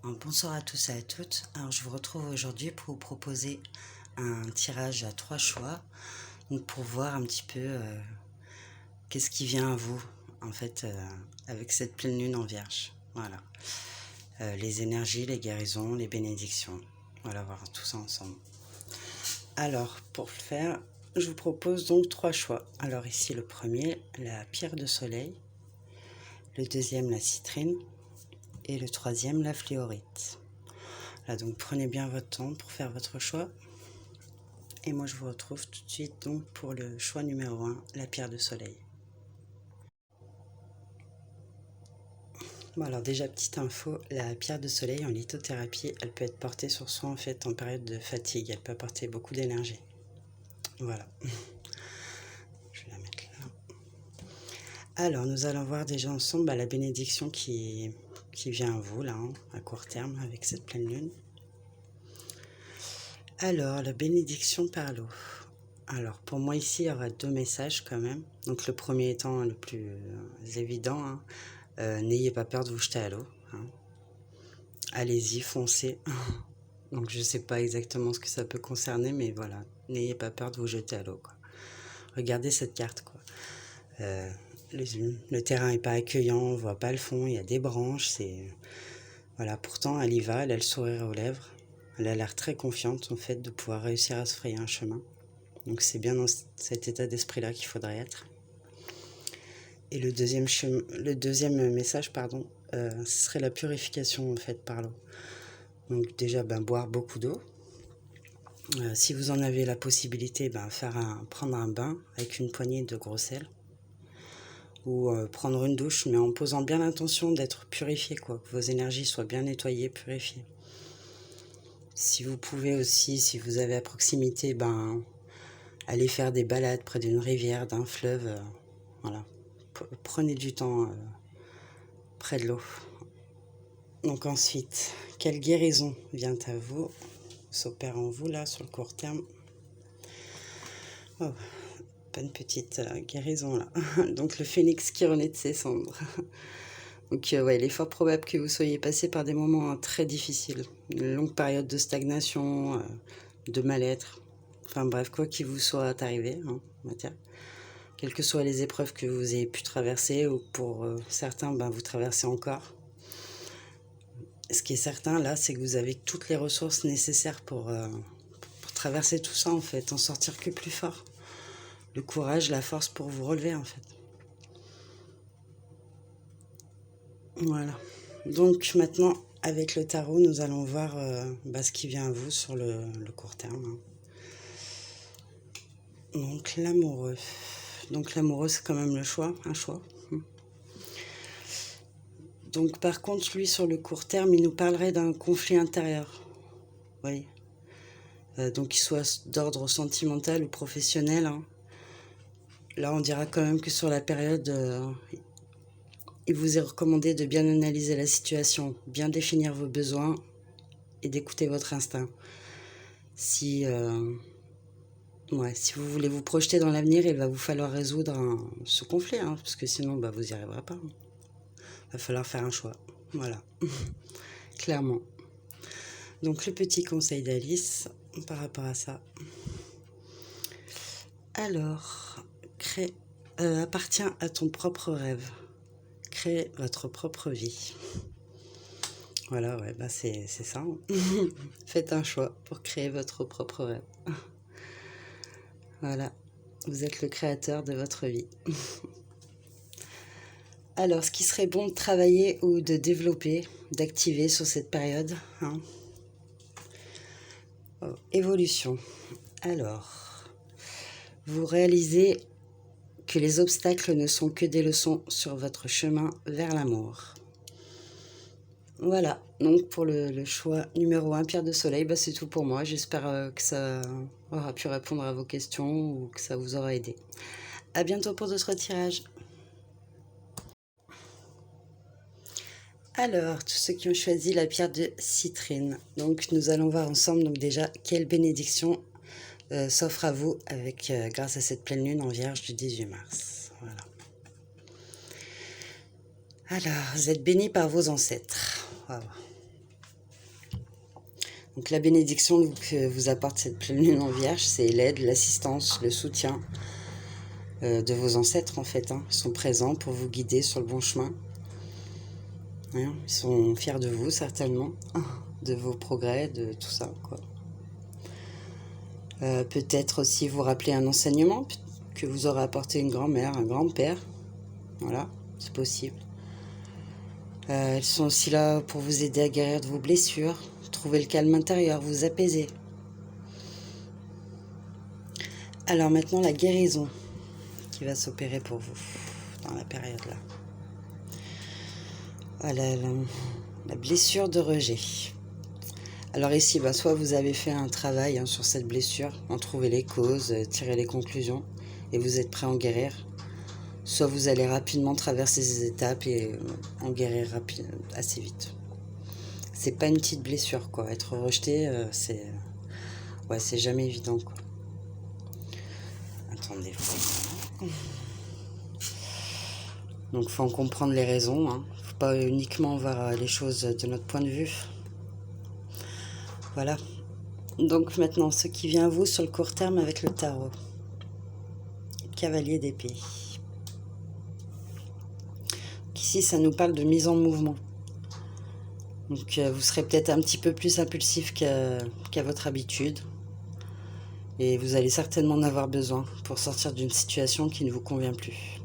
Bonsoir à tous et à toutes. Alors, je vous retrouve aujourd'hui pour vous proposer un tirage à 3 choix, donc pour voir un petit peu qu'est-ce qui vient à vous, en fait, avec cette pleine lune en Vierge. Voilà. Les énergies, les guérisons, les bénédictions. Voilà, voir tout ça ensemble. Alors, pour le faire, je vous propose donc 3 choix. Alors ici, le premier, la pierre de soleil. Le deuxième, la citrine. Et le troisième, la fluorite. Là, donc prenez bien votre temps pour faire votre choix. Et moi, je vous retrouve tout de suite donc pour le choix numéro 1, la pierre de soleil. Bon, alors déjà, petite info, la pierre de soleil en lithothérapie, elle peut être portée sur soi en fait en période de fatigue. Elle peut apporter beaucoup d'énergie. Voilà. Je vais la mettre là. Alors, nous allons voir déjà ensemble la bénédiction qui vient à vous, là, hein, à court terme, avec cette pleine lune. Alors, la bénédiction par l'eau. Alors, pour moi, ici, il y aura 2 messages quand même. Donc, le premier étant le plus évident, hein. N'ayez pas peur de vous jeter à l'eau. Hein. Allez-y, foncez. Donc, je ne sais pas exactement ce que ça peut concerner, mais voilà. N'ayez pas peur de vous jeter à l'eau. Regardez cette carte, quoi. Le terrain n'est pas accueillant, on ne voit pas le fond, il y a des branches. Voilà, pourtant, elle y va, elle a le sourire aux lèvres. Elle a l'air très confiante, en fait, de pouvoir réussir à se frayer un chemin. Donc, c'est bien dans cet état d'esprit-là qu'il faudrait être. Et le deuxième message, pardon, ce serait la purification en fait par l'eau. Donc déjà, boire beaucoup d'eau. Si vous en avez la possibilité, prendre un bain avec une poignée de gros sel. Ou prendre une douche, mais en posant bien l'intention d'être purifié, quoi, que vos énergies soient bien nettoyées, purifiées. Si vous pouvez aussi, si vous avez à proximité, aller faire des balades près d'une rivière, d'un fleuve, voilà. Prenez du temps près de l'eau. Donc ensuite, quelle guérison vient à vous, s'opère en vous là sur le court terme? Oh, pas une petite guérison là. Donc le phénix qui renaît de ses cendres. Donc ouais, il est fort probable que vous soyez passé par des moments très difficiles, une longue période de stagnation, de mal-être. Enfin bref, quoi qu'il vous soit arrivé, hein, on va dire. Quelles que soient les épreuves que vous ayez pu traverser, ou pour certains, vous traversez encore. Ce qui est certain là, c'est que vous avez toutes les ressources nécessaires pour traverser tout ça en fait, en sortir que plus fort. Le courage, la force pour vous relever en fait. Voilà. Donc maintenant, avec le tarot, nous allons voir ce qui vient à vous sur le court terme. Hein. Donc l'amoureux. Donc l'amoureux, c'est quand même le choix, un choix. Donc par contre, lui, sur le court terme, il nous parlerait d'un conflit intérieur. Vous voyez, donc qu'il soit d'ordre sentimental ou professionnel. Hein. Là, on dira quand même que sur la période, il vous est recommandé de bien analyser la situation, bien définir vos besoins et d'écouter votre instinct. Si vous voulez vous projeter dans l'avenir, il va vous falloir résoudre ce conflit, hein, parce que sinon, vous n'y arriverez pas. Il va falloir faire un choix. Voilà, clairement. Donc, le petit conseil d'Alice par rapport à ça. Alors, appartient à ton propre rêve. Crée votre propre vie. Voilà, ouais, c'est ça. Hein. Faites un choix pour créer votre propre rêve. Voilà, vous êtes le créateur de votre vie. Alors, ce qui serait bon de travailler ou de développer, d'activer sur cette période, hein. Oh, évolution. Alors, vous réalisez que les obstacles ne sont que des leçons sur votre chemin vers l'amour. Voilà, donc pour le choix numéro 1, pierre de soleil, c'est tout pour moi. J'espère que ça aura pu répondre à vos questions ou que ça vous aura aidé. À bientôt pour d'autres tirages. Alors, tous ceux qui ont choisi la pierre de citrine. Donc, nous allons voir ensemble donc déjà quelle bénédiction s'offre à vous grâce à cette pleine lune en Vierge du 18 mars. Voilà. Alors, vous êtes bénis par vos ancêtres. Wow. Donc la bénédiction que vous apporte cette pleine lune en Vierge, c'est l'aide, l'assistance, le soutien de vos ancêtres en fait. Ils sont présents pour vous guider sur le bon chemin. Ils sont fiers de vous certainement, de vos progrès, de tout ça, quoi. Peut-être aussi vous rappeler un enseignement que vous aurez apporté une grand-mère, un grand-père. Voilà, c'est possible. Elles sont aussi là pour vous aider à guérir de vos blessures, trouver le calme intérieur, vous apaiser. Alors maintenant, la guérison qui va s'opérer pour vous dans la période-là. Voilà, la blessure de rejet. Alors ici, soit vous avez fait un travail sur cette blessure, en trouver les causes, tirer les conclusions, et vous êtes prêt à en guérir. Soit vous allez rapidement traverser ces étapes et en guérir assez vite. C'est pas une petite blessure, quoi. Être rejeté, c'est jamais évident, quoi. Attendez. Donc faut en comprendre les raisons. Faut pas uniquement voir les choses de notre point de vue. Voilà. Donc maintenant, ce qui vient à vous sur le court terme avec le tarot. Cavalier d'épée. Ici, ça nous parle de mise en mouvement. Donc vous serez peut-être un petit peu plus impulsif qu'à votre habitude. Et vous allez certainement en avoir besoin pour sortir d'une situation qui ne vous convient plus.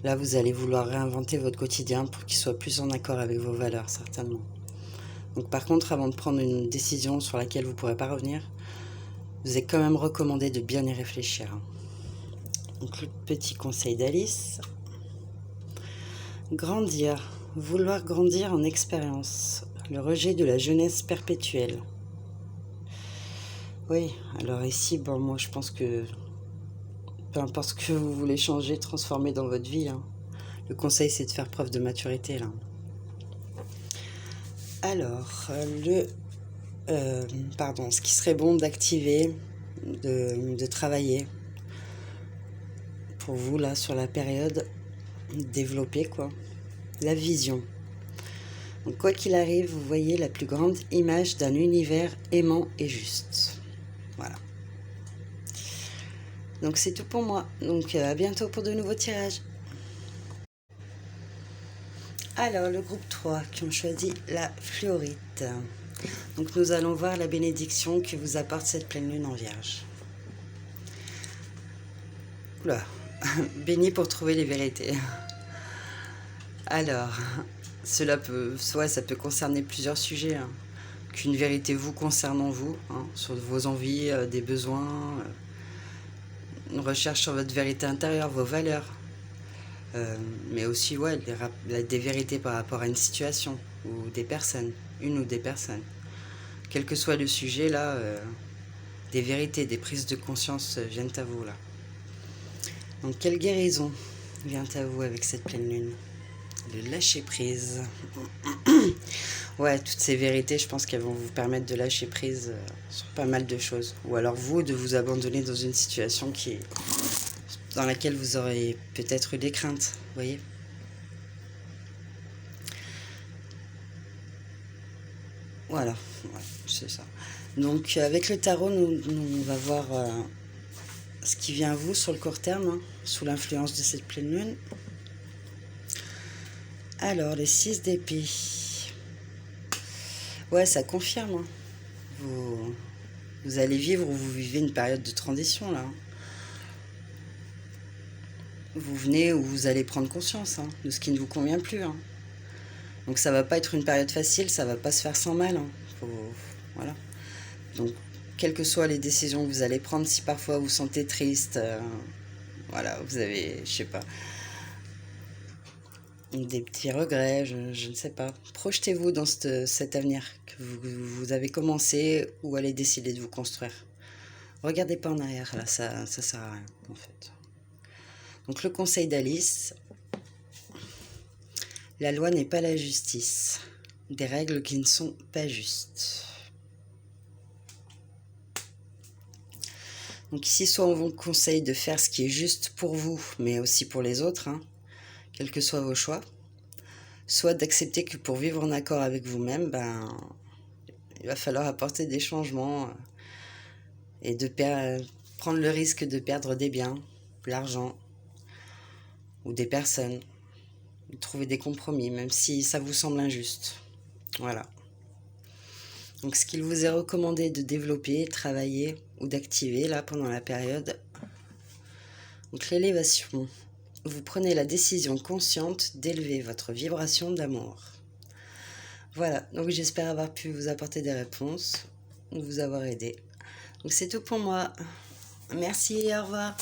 Là, vous allez vouloir réinventer votre quotidien pour qu'il soit plus en accord avec vos valeurs, certainement. Donc par contre, avant de prendre une décision sur laquelle vous ne pourrez pas revenir, vous est quand même recommandé de bien y réfléchir. Donc le petit conseil d'Alice. Grandir. Vouloir grandir en expérience. Le rejet de la jeunesse perpétuelle. Oui, alors ici, moi je pense que peu importe ce que vous voulez changer, transformer dans votre vie, le conseil c'est de faire preuve de maturité là. Alors, ce qui serait bon d'activer, de travailler pour vous là sur la période, développer quoi, la vision. Donc quoi qu'il arrive, vous voyez la plus grande image d'un univers aimant et juste. Voilà. Donc c'est tout pour moi. Donc à bientôt pour de nouveaux tirages. Alors le groupe 3 qui ont choisi la fluorite. Donc nous allons voir la bénédiction que vous apporte cette pleine lune en Vierge. Oula, béni pour trouver les vérités. Alors, ça peut concerner plusieurs sujets. Qu'une vérité vous concernant vous, sur vos envies, des besoins, une recherche sur votre vérité intérieure, vos valeurs. Mais aussi des vérités par rapport à une situation ou des personnes, une ou des personnes. Quel que soit le sujet, là, des vérités, des prises de conscience viennent à vous, là. Donc, quelle guérison vient à vous avec cette pleine lune? Le lâcher-prise. Ouais, toutes ces vérités, je pense qu'elles vont vous permettre de lâcher prise sur pas mal de choses. Ou alors vous, de vous abandonner dans une situation dans laquelle vous aurez peut-être eu des craintes, vous voyez. Voilà, c'est ça. Donc avec le tarot, on va voir ce qui vient à vous sur le court terme, sous l'influence de cette pleine lune. Alors, les 6 d'épée. Ouais, ça confirme. Vous allez vivre ou vous vivez une période de transition, là. Vous venez ou vous allez prendre conscience de ce qui ne vous convient plus. Donc ça va pas être une période facile, ça va pas se faire sans mal. Voilà. Donc, quelles que soient les décisions que vous allez prendre, si parfois vous vous sentez triste, voilà, vous avez, je sais pas, des petits regrets, je ne sais pas. Projetez-vous dans cet avenir que vous avez commencé ou allez décider de vous construire. Regardez pas en arrière, là, ça sert à rien, en fait. Donc le conseil d'Alice, la loi n'est pas la justice, des règles qui ne sont pas justes. Donc ici, soit on vous conseille de faire ce qui est juste pour vous, mais aussi pour les autres, quels que soient vos choix, soit d'accepter que pour vivre en accord avec vous-même, il va falloir apporter des changements et prendre le risque de perdre des biens, de l'argent ou des personnes. Trouver des compromis, même si ça vous semble injuste. Voilà. Donc ce qu'il vous est recommandé de développer, travailler ou d'activer là pendant la période. Donc l'élévation. Vous prenez la décision consciente d'élever votre vibration d'amour. Voilà, donc j'espère avoir pu vous apporter des réponses, vous avoir aidé. Donc c'est tout pour moi. Merci, au revoir.